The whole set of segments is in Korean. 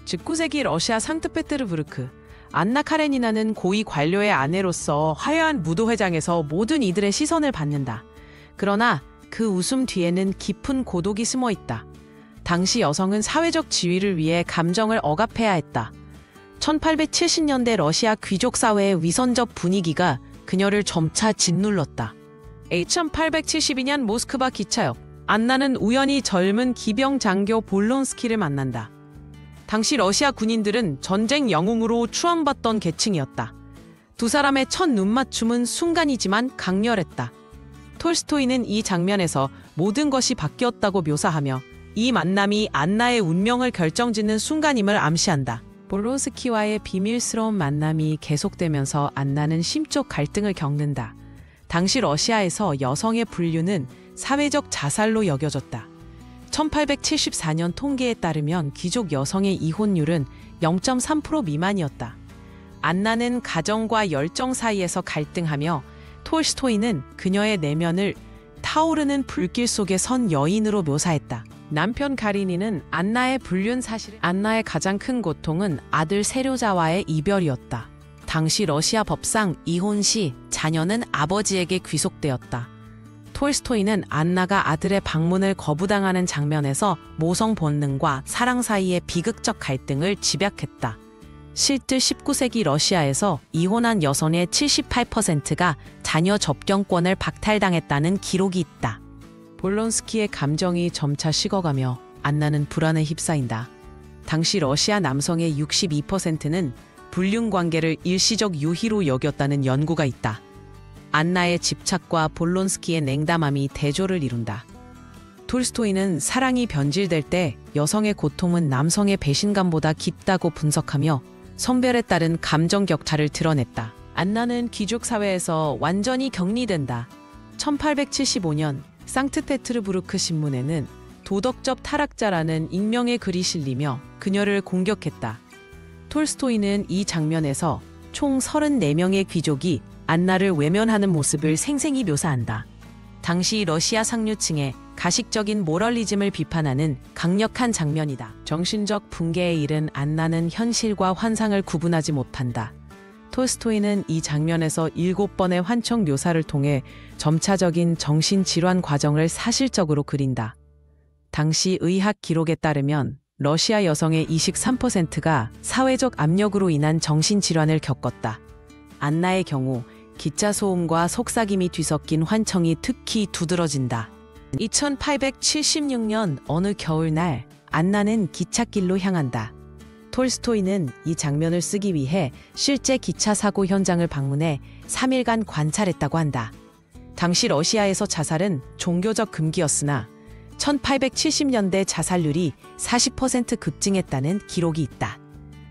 19세기 러시아 상트페테르부르크. 안나 카레니나는 고위 관료의 아내로서 화려한 무도회장에서 모든 이들의 시선을 받는다. 그러나 그 웃음 뒤에는 깊은 고독이 숨어 있다. 당시 여성은 사회적 지위를 위해 감정을 억압해야 했다. 1870년대 러시아 귀족 사회의 위선적 분위기가 그녀를 점차 짓눌렀다. 1872년 모스크바 기차역. 안나는 우연히 젊은 기병 장교 볼론스키를 만난다. 당시 러시아 군인들은 전쟁 영웅으로 추앙받던 계층이었다. 두 사람의 첫 눈맞춤은 순간이지만 강렬했다. 톨스토이는 이 장면에서 모든 것이 바뀌었다고 묘사하며 이 만남이 안나의 운명을 결정짓는 순간임을 암시한다. 볼론스키와의 비밀스러운 만남이 계속되면서 안나는 심적 갈등을 겪는다. 당시 러시아에서 여성의 분류는 사회적 자살로 여겨졌다. 1874년 통계에 따르면 귀족 여성의 이혼율은 0.3% 미만이었다. 안나는 가정과 열정 사이에서 갈등하며 톨스토이는 그녀의 내면을 타오르는 불길 속에 선 여인으로 묘사했다. 남편 가리니는 안나의 불륜 사실을 안나의 가장 큰 고통은 아들 세료자와의 이별이었다. 당시 러시아 법상 이혼 시 자녀는 아버지에게 귀속되었다. 톨스토이는 안나가 아들의 방문을 거부당하는 장면에서 모성 본능과 사랑 사이의 비극적 갈등을 집약했다. 실제 19세기 러시아에서 이혼한 여성의 78%가 자녀 접견권을 박탈당했다는 기록이 있다. 볼론스키의 감정이 점차 식어가며 안나는 불안에 휩싸인다. 당시 러시아 남성의 62%는 불륜 관계를 일시적 유희로 여겼다는 연구가 있다. 안나의 집착과 볼론스키의 냉담함이 대조를 이룬다. 톨스토이는 사랑이 변질될 때 여성의 고통은 남성의 배신감보다 깊다고 분석하며 성별에 따른 감정 격차를 드러냈다. 안나는 귀족 사회에서 완전히 격리된다. 1875년 상트페테르부르크 신문에는 도덕적 타락자라는 익명의 글이 실리며 그녀를 공격했다. 톨스토이는 이 장면에서 총 34명의 귀족이 안나를 외면하는 모습을 생생히 묘사한다. 당시 러시아 상류층의 가식적인 모럴리즘을 비판하는 강력한 장면이다. 정신적 붕괴에 이른 안나는 현실과 환상을 구분하지 못한다. 톨스토이는 이 장면에서 7번의 환청 묘사를 통해 점차적인 정신질환 과정을 사실적으로 그린다. 당시 의학 기록에 따르면 러시아 여성의 23%가 사회적 압력으로 인한 정신질환을 겪었다. 안나의 경우 기차 소음과 속삭임이 뒤섞인 환청이 특히 두드러진다. 2876년 어느 겨울날 안나는 기찻길로 향한다. 톨스토이는 이 장면을 쓰기 위해 실제 기차 사고 현장을 방문해 3일간 관찰했다고 한다. 당시 러시아에서 자살은 종교적 금기였으나 1870년대 자살률이 40% 급증했다는 기록이 있다.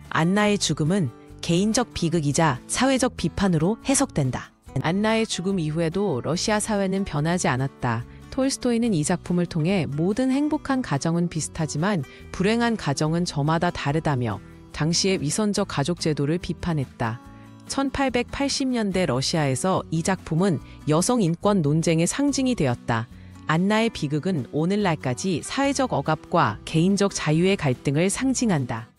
안나의 죽음은 개인적 비극이자 사회적 비판으로 해석된다. 안나의 죽음 이후에도 러시아 사회는 변하지 않았다. 톨스토이는 이 작품을 통해 모든 행복한 가정은 비슷하지만 불행한 가정은 저마다 다르다며 당시의 위선적 가족 제도를 비판했다. 1880년대 러시아에서 이 작품은 여성 인권 논쟁의 상징이 되었다. 안나의 비극은 오늘날까지 사회적 억압과 개인적 자유의 갈등을 상징한다.